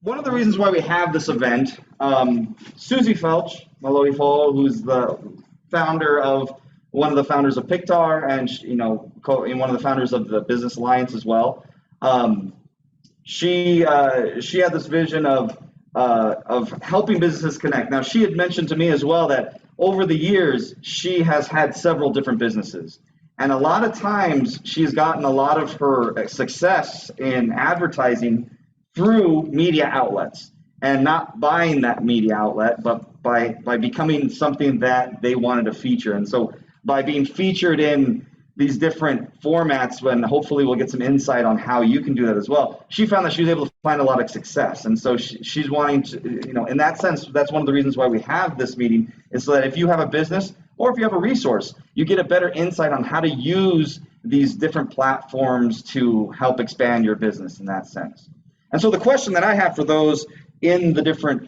one of the reasons why we have this event, Susie Felch, Malloy Fall, who's the founder of one of the founders of PICCC, and one of the founders of the Business Alliance as well. She had this vision of helping businesses connect. Now, she had mentioned to me as well that over the years she has had several different businesses, and a lot of times she's gotten a lot of her success in advertising through media outlets, and not buying that media outlet, but by becoming something that they wanted to feature. And so by being featured in these different formats, when hopefully we'll get some insight on how you can do that as well, she found that she was able to find a lot of success. And so she's wanting to, in that sense, that's one of the reasons why we have this meeting, is so that if you have a business or if you have a resource, you get a better insight on how to use these different platforms to help expand your business in that sense. And so the question that I have for those in the different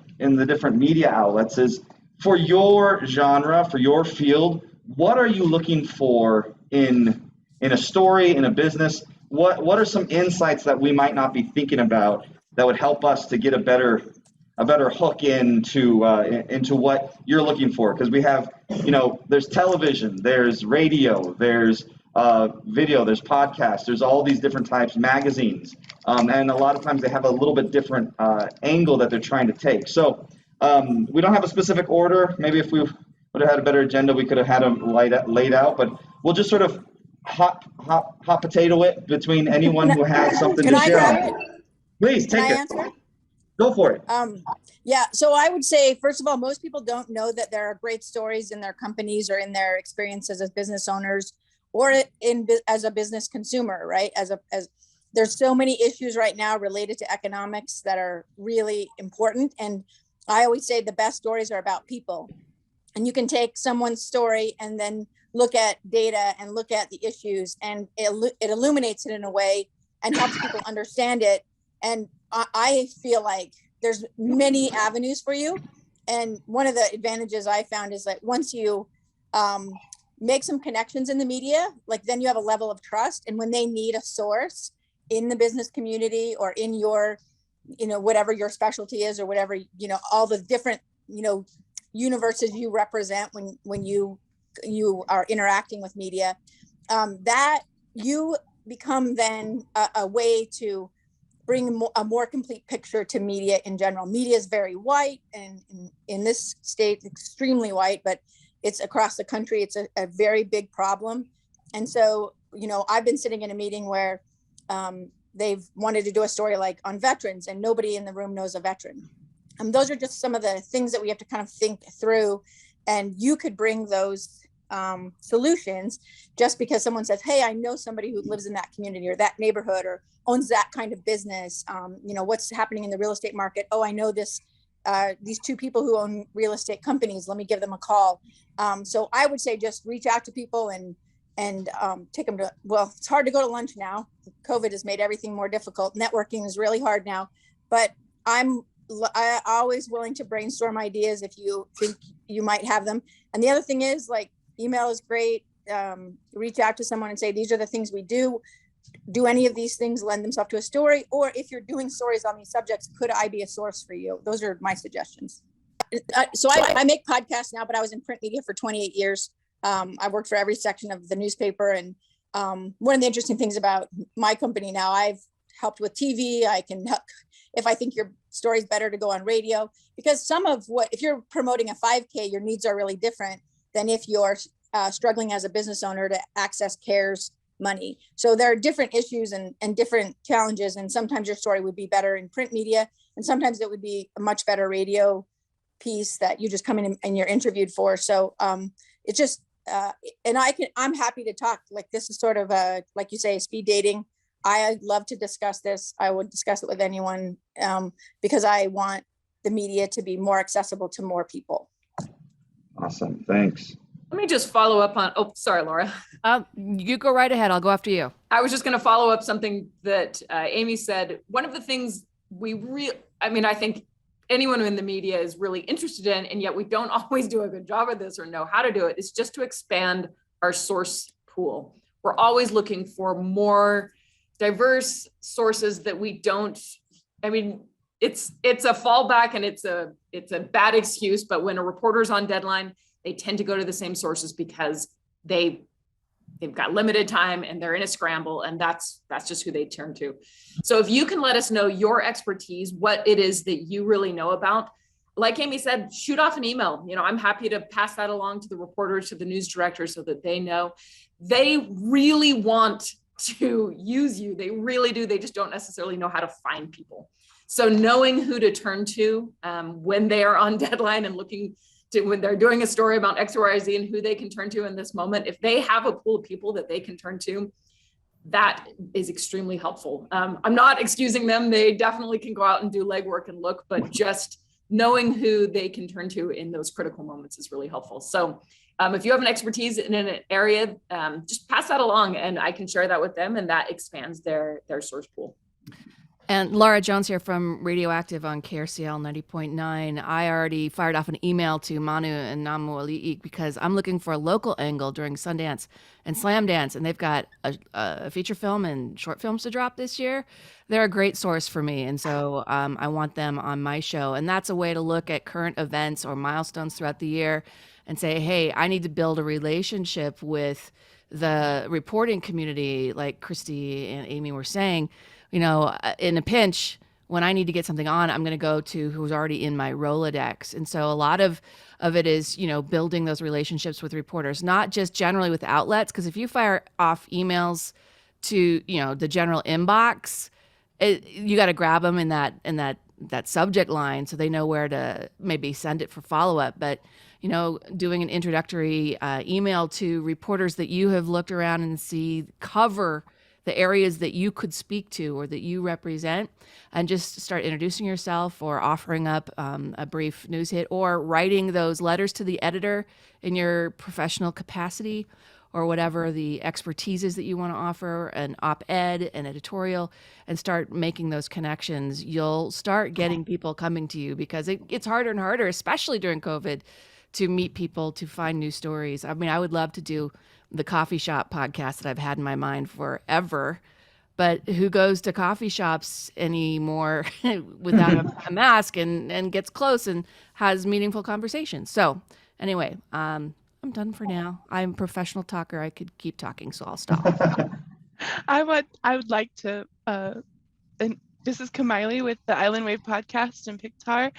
media outlets is, for your genre, for your field, what are you looking for in a story, in a business? What are some insights that we might not be thinking about that would help us to get a better hook into what you're looking for? Because we have, there's television, there's radio, there's video, there's podcasts, there's all these different types, magazines, and a lot of times they have a little bit different angle that they're trying to take. So we don't have a specific order. Maybe if we would have had a better agenda, we could have had them laid out, but we'll just sort of hot potato it between anyone who has something to share. Please take it. Answer? Go for it. Yeah, so I would say, first of all, most people don't know that there are great stories in their companies or in their experiences as business owners, or as a business consumer, right? As there's so many issues right now related to economics that are really important. And I always say the best stories are about people. And you can take someone's story and then look at data and look at the issues, and it illuminates it in a way and helps people understand it. And I feel like there's many avenues for you. And one of the advantages I found is that once you make some connections in the media, like then you have a level of trust. And when they need a source in the business community or in your, whatever your specialty is, or whatever, all the different, universes you represent when you are interacting with media, that you become then a way to bring a more complete picture to media in general. Media is very white, and in this state, extremely white, but it's across the country. It's a very big problem. And so, I've been sitting in a meeting where they've wanted to do a story like on veterans, and nobody in the room knows a veteran. Those are just some of the things that we have to kind of think through. And you could bring those solutions just because someone says, hey, I know somebody who lives in that community or that neighborhood or owns that kind of business. What's happening in the real estate market? Oh, I know these two people who own real estate companies. Let me give them a call. So I would say just reach out to people and take them to, well, it's hard to go to lunch now. COVID has made everything more difficult. Networking is really hard now, but I'm always willing to brainstorm ideas if you think you might have them. And the other thing is, like, email is great. Reach out to someone and say, these are the things we do. Do any of these things lend themselves to a story? Or if you're doing stories on these subjects, could I be a source for you? Those are my suggestions. So I make podcasts now, but I was in print media for 28 years. I worked for every section of the newspaper. And one of the interesting things about my company now, I've helped with TV. I can help if I think your story is better to go on radio, because if you're promoting a 5K, your needs are really different than if you're struggling as a business owner to access CARES money. So there are different issues and different challenges. And sometimes your story would be better in print media, and sometimes it would be a much better radio piece that you just come in and you're interviewed for. So it's just, and I'm happy to talk. Like, this is sort of like you say, speed dating. I love to discuss this. I would discuss it with anyone because I want the media to be more accessible to more people. Awesome. Thanks. Let me just follow up on, sorry, Laura. You go right ahead. I'll go after you. I was just going to follow up something that Amy said. One of the things I think anyone in the media is really interested in, and yet we don't always do a good job of this or know how to do it, is just to expand our source pool. We're always looking for more diverse sources that we don't, it's a fallback, and it's a bad excuse. But when a reporter's on deadline, they tend to go to the same sources because they've got limited time and they're in a scramble, and that's just who they turn to. So if you can let us know your expertise, what it is that you really know about, like Amy said, shoot off an email. I'm happy to pass that along to the reporters, to the news directors, so that they know. They really want to use you. They really do. They just don't necessarily know how to find people. So knowing who to turn to when they are on deadline and looking to, when they're doing a story about X, Y, or Z, and who they can turn to in this moment, if they have a pool of people that they can turn to, that is extremely helpful. I'm not excusing them. They definitely can go out and do legwork and look, but just knowing who they can turn to in those critical moments is really helpful. So if you have an expertise in an area, just pass that along and I can share that with them, and that expands their source pool. And Laura Jones here from Radioactive on KRCL 90.9. I already fired off an email to Manu and Namu Ali'i because I'm looking for a local angle during Sundance and Slam Dance, and they've got a feature film and short films to drop this year. They're a great source for me, and so I want them on my show. And that's a way to look at current events or milestones throughout the year and say, hey, I need to build a relationship with the reporting community, like Christy and Amy were saying. In a pinch, when I need to get something on, I'm going to go to who's already in my Rolodex. And so a lot of it is, building those relationships with reporters, not just generally with outlets. Because if you fire off emails to, the general inbox, you got to grab them in that subject line so they know where to maybe send it for follow-up. But, doing an introductory email to reporters that you have looked around and see cover the areas that you could speak to or that you represent, and just start introducing yourself or offering up a brief news hit or writing those letters to the editor in your professional capacity or whatever the expertise is that you want to offer, an op-ed, an editorial, and start making those connections. You'll start getting people coming to you because it's harder and harder, especially during COVID, to meet people, to find new stories. I mean, I would love to do the coffee shop podcast that I've had in my mind forever, but who goes to coffee shops anymore without a mask and gets close and has meaningful conversations? So anyway, I'm done for now. I'm a professional talker. I could keep talking, so I'll stop. I would like to, and this is Kamiley with the Island Wave podcast and PICC.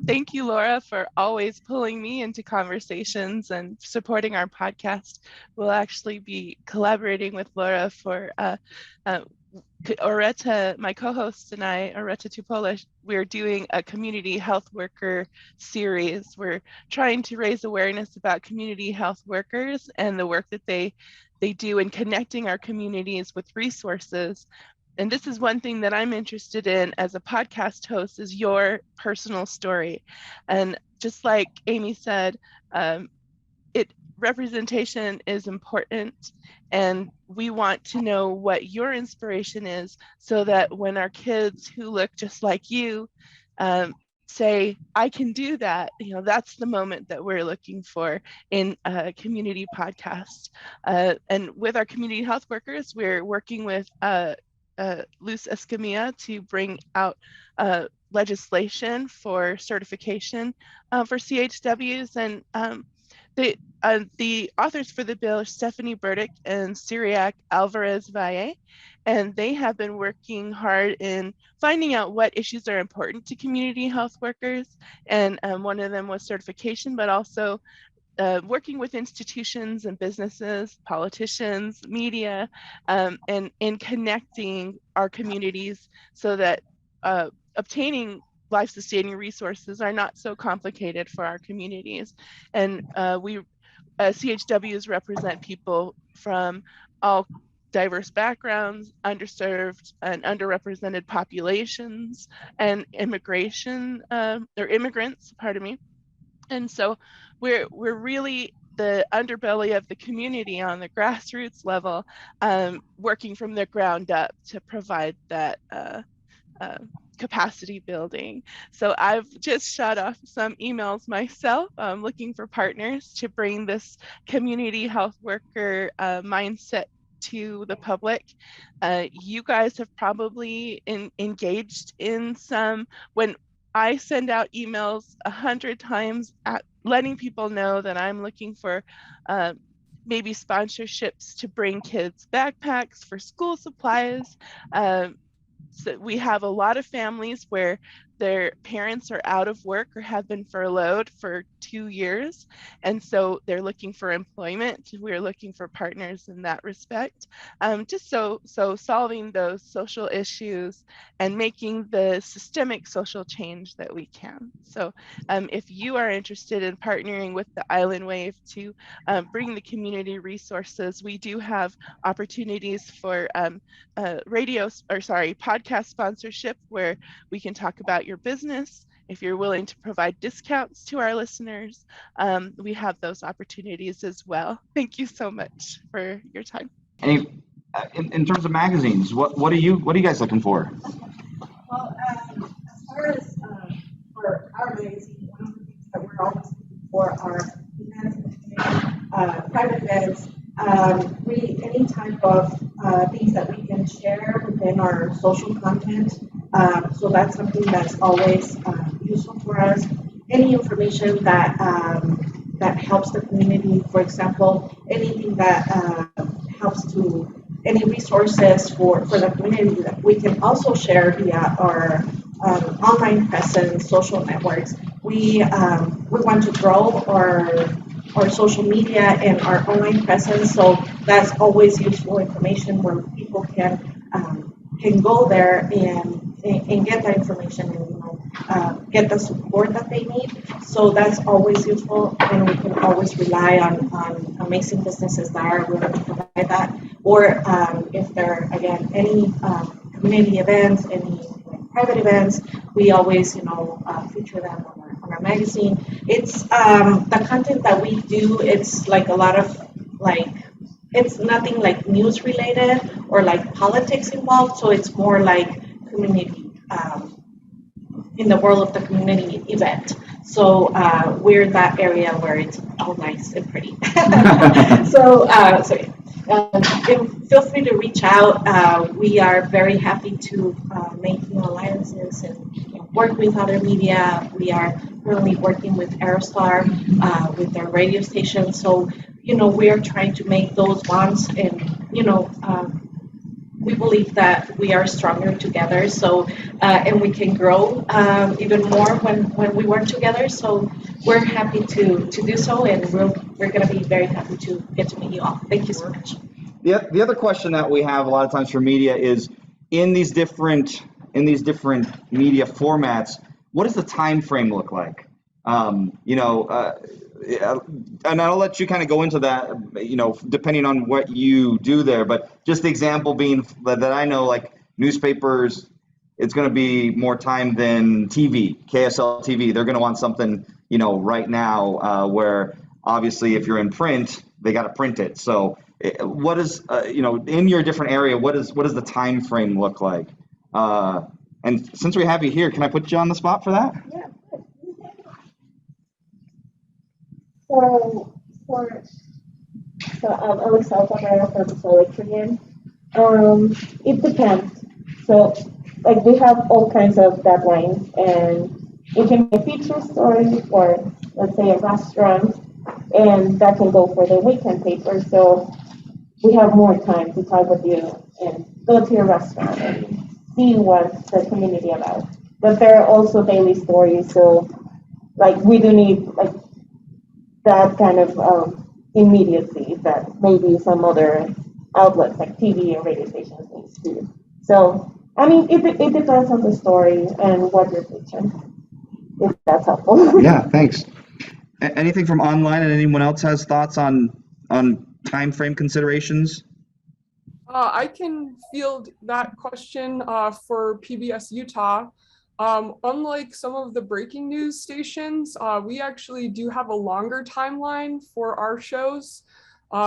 Thank you, Laura, for always pulling me into conversations and supporting our podcast. We'll actually be collaborating with Laura for Oretta, my co-host, and I, Oretta Tupola. We're doing a community health worker series. We're trying to raise awareness about community health workers and the work that they do in connecting our communities with resources. And this is one thing that I'm interested in as a podcast host, is your personal story. And just like Amy said, representation is important, and we want to know what your inspiration is, so that when our kids who look just like you say, I can do that, that's the moment that we're looking for in a community podcast. And with our community health workers, we're working with Luz Escamilla to bring out legislation for certification for CHWs, and the authors for the bill are Stephanie Burdick and Cyriac Alvarez Valle, and they have been working hard in finding out what issues are important to community health workers, and one of them was certification, but also working with institutions and businesses, politicians, media, and in connecting our communities so that obtaining life-sustaining resources are not so complicated for our communities. And we CHWs represent people from all diverse backgrounds, underserved and underrepresented populations, and immigration or immigrants, pardon me. And so we're really the underbelly of the community on the grassroots level, working from the ground up to provide that capacity building. So I've just shot off some emails myself, looking for partners to bring this community health worker mindset to the public. You guys have probably engaged in some, when I send out emails 100 times letting people know that I'm looking for maybe sponsorships to bring kids backpacks for school supplies. So we have a lot of families where their parents are out of work or have been furloughed for 2 years. And so they're looking for employment. We're looking for partners in that respect. Just so solving those social issues and making the systemic social change that we can. So if you are interested in partnering with the Island Wave to bring the community resources, we do have opportunities for podcast sponsorship where we can talk about your business. If you're willing to provide discounts to our listeners, we have those opportunities as well. Thank you so much for your time. In terms of magazines, what are you guys looking for? Well, as far as for our magazine, one of the things that we're always looking for are events, private events, any type of things that we can share within our social content. So that's something that's always useful for us. Any information that that helps the community, for example, anything that helps to any resources for the community that we can also share via our online presence, social networks. We want to grow our social media and our online presence, so that's always useful information where people can go there and get that information and get the support that they need. So that's always useful, and we can always rely on amazing businesses that are willing to provide that. Or if there are, again, any community events, any private events, we always feature them on our magazine. It's the content that we do. It's like a lot of it's nothing like news related or like politics involved. So it's more like community in the world of the community event. So we're in that area where it's all nice and pretty. So feel free to reach out. We are very happy to make new alliances and work with other media. We are currently working with Aerostar with their radio station. So we are trying to make those bonds, and we believe that we are stronger together. So and we can grow even more when we work together. So we're happy to do so, and we're going to be very happy to get to meet you all. Thank you so much. The other question that we have a lot of times for media is in these different media formats, what does the time frame look like? And I'll let you kind of go into that, depending on what you do there. But just the example being that I know, like newspapers, it's going to be more time than TV, KSL TV. They're going to want something, right now, where obviously if you're in print, they got to print it. So what is, in your different area, what does the time frame look like? And since we have you here, can I put you on the spot for that? Yeah. So I'm Alexandra from Solitarian. It depends. So we have all kinds of deadlines, and it can be a feature story or let's say a restaurant, and that can go for the weekend paper. So we have more time to talk with you and go to your restaurant and see what the community allows. But there are also daily stories, so we do need that kind of immediacy that maybe some other outlets like TV and radio stations needs to. So it depends on the story and what you're featuring, if that's helpful. Yeah, thanks. Anything from online, and anyone else has thoughts on time frame considerations? I can field that question for PBS Utah. Unlike some of the breaking news stations, we actually do have a longer timeline for our shows.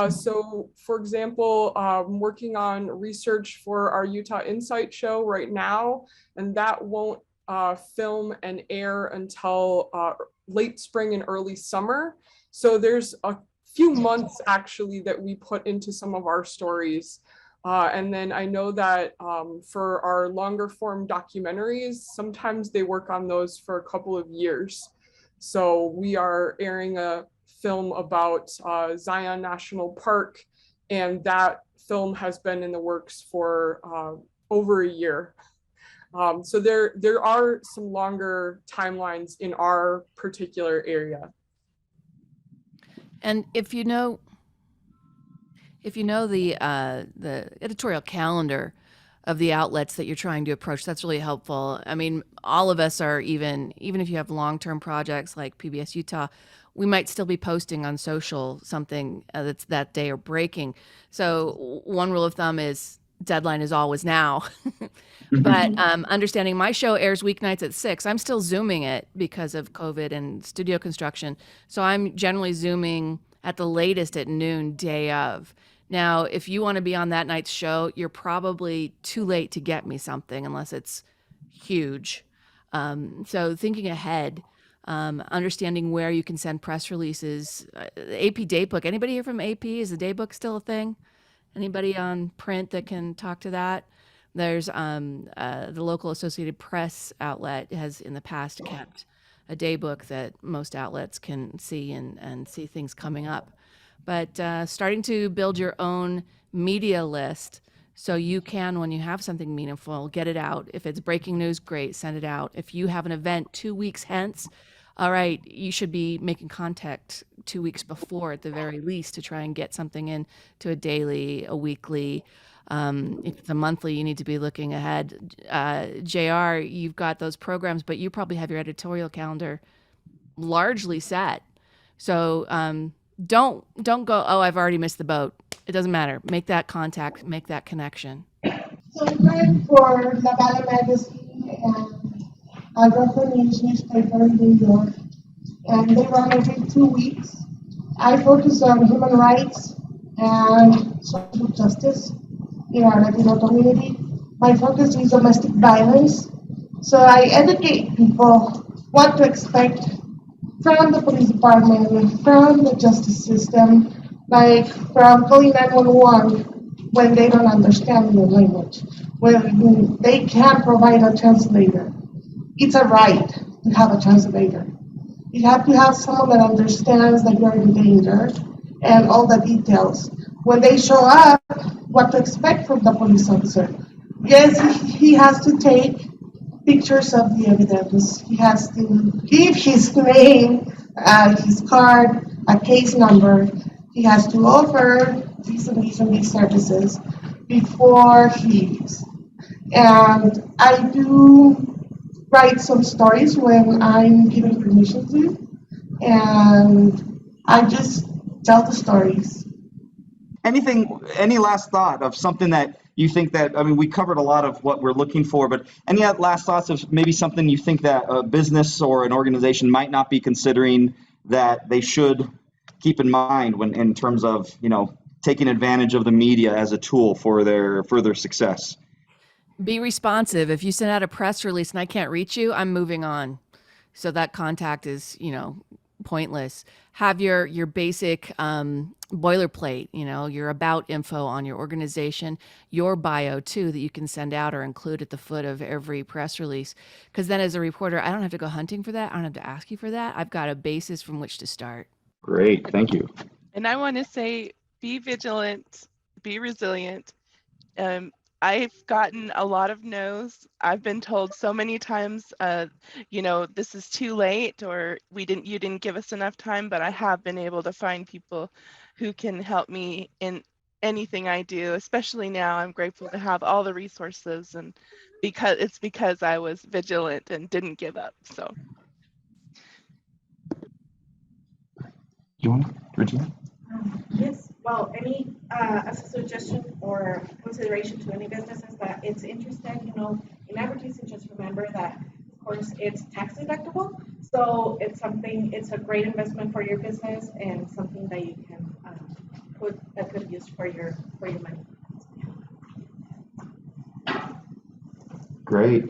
So, for example, I'm working on research for our Utah Insight show right now, and that won't film and air until late spring and early summer. So there's a few months actually that we put into some of our stories. And then I know that for our longer form documentaries, sometimes they work on those for a couple of years. So we are airing a film about Zion National Park, and that film has been in the works for over a year. So there are some longer timelines in our particular area. And if you know the editorial calendar of the outlets that you're trying to approach, that's really helpful. I mean, all of us are, even if you have long-term projects like PBS Utah, we might still be posting on social something that's that day or breaking. So one rule of thumb is deadline is always now. But understanding my show airs weeknights at 6. I'm still Zooming it because of COVID and studio construction. So I'm generally Zooming at the latest at noon, day of. Now, if you want to be on that night's show, you're probably too late to get me something unless it's huge. So thinking ahead, understanding where you can send press releases. AP Daybook. Anybody here from AP? Is the Daybook still a thing? Anybody on print that can talk to that? There's the local Associated Press outlet has in the past kept a daybook that most outlets can see and see things coming up. But starting to build your own media list so you can, when you have something meaningful, get it out. If it's breaking news, great, send it out. If you have an event 2 weeks hence, all right, you should be making contact 2 weeks before at the very least to try and get something in to a daily, a weekly. If it's a monthly, you need to be looking ahead. JR, you've got those programs, but you probably have your editorial calendar largely set. So don't go, oh, I've already missed the boat. It doesn't matter. Make that contact, make that connection. So I work for La Bala Magazine and Brooklyn News newspaper in New York, and they run every 2 weeks. I focus on human rights and social justice in our Latino community. My focus is domestic violence. So I educate people what to expect from the police department, from the justice system, like from calling 911 when they don't understand your language, when they can't provide a translator. It's a right to have a translator. You have to have someone that understands that you're in danger and all the details. When they show up, what to expect from the police officer. Yes, he has to take pictures of the evidence. He has to give his name, his card, a case number. He has to offer these and these and these services before he leaves. And I do write some stories when I'm given permission to, and I just tell the stories. Any last thought of something that you think that, I mean, we covered a lot of what we're looking for, but any last thoughts of maybe something you think that a business or an organization might not be considering that they should keep in mind when, in terms of, taking advantage of the media as a tool for their further success? Be responsive. If you send out a press release and I can't reach you, I'm moving on. So that contact is, pointless. Have your basic boilerplate, your about info on your organization, your bio too, that you can send out or include at the foot of every press release. Because then as a reporter, I don't have to go hunting for that. I don't have to ask you for that. I've got a basis from which to start. Great. Thank you. And I want to say, be vigilant, be resilient. I've gotten a lot of no's. I've been told so many times, this is too late, or you didn't give us enough time, but I have been able to find people who can help me in anything I do, especially now. I'm grateful to have all the resources, and because I was vigilant and didn't give up. So. You want to, Regina? Yes, well, as a suggestion or consideration to any businesses that it's interested, in advertising, just remember that, of course, it's tax deductible. So it's a great investment for your business and something that you can put a good use for your money. Great.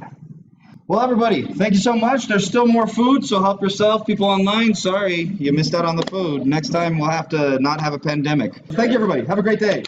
Well, everybody, thank you so much. There's still more food, so help yourself. People online, sorry, you missed out on the food. Next time we'll have to not have a pandemic. Thank you, everybody. Have a great day.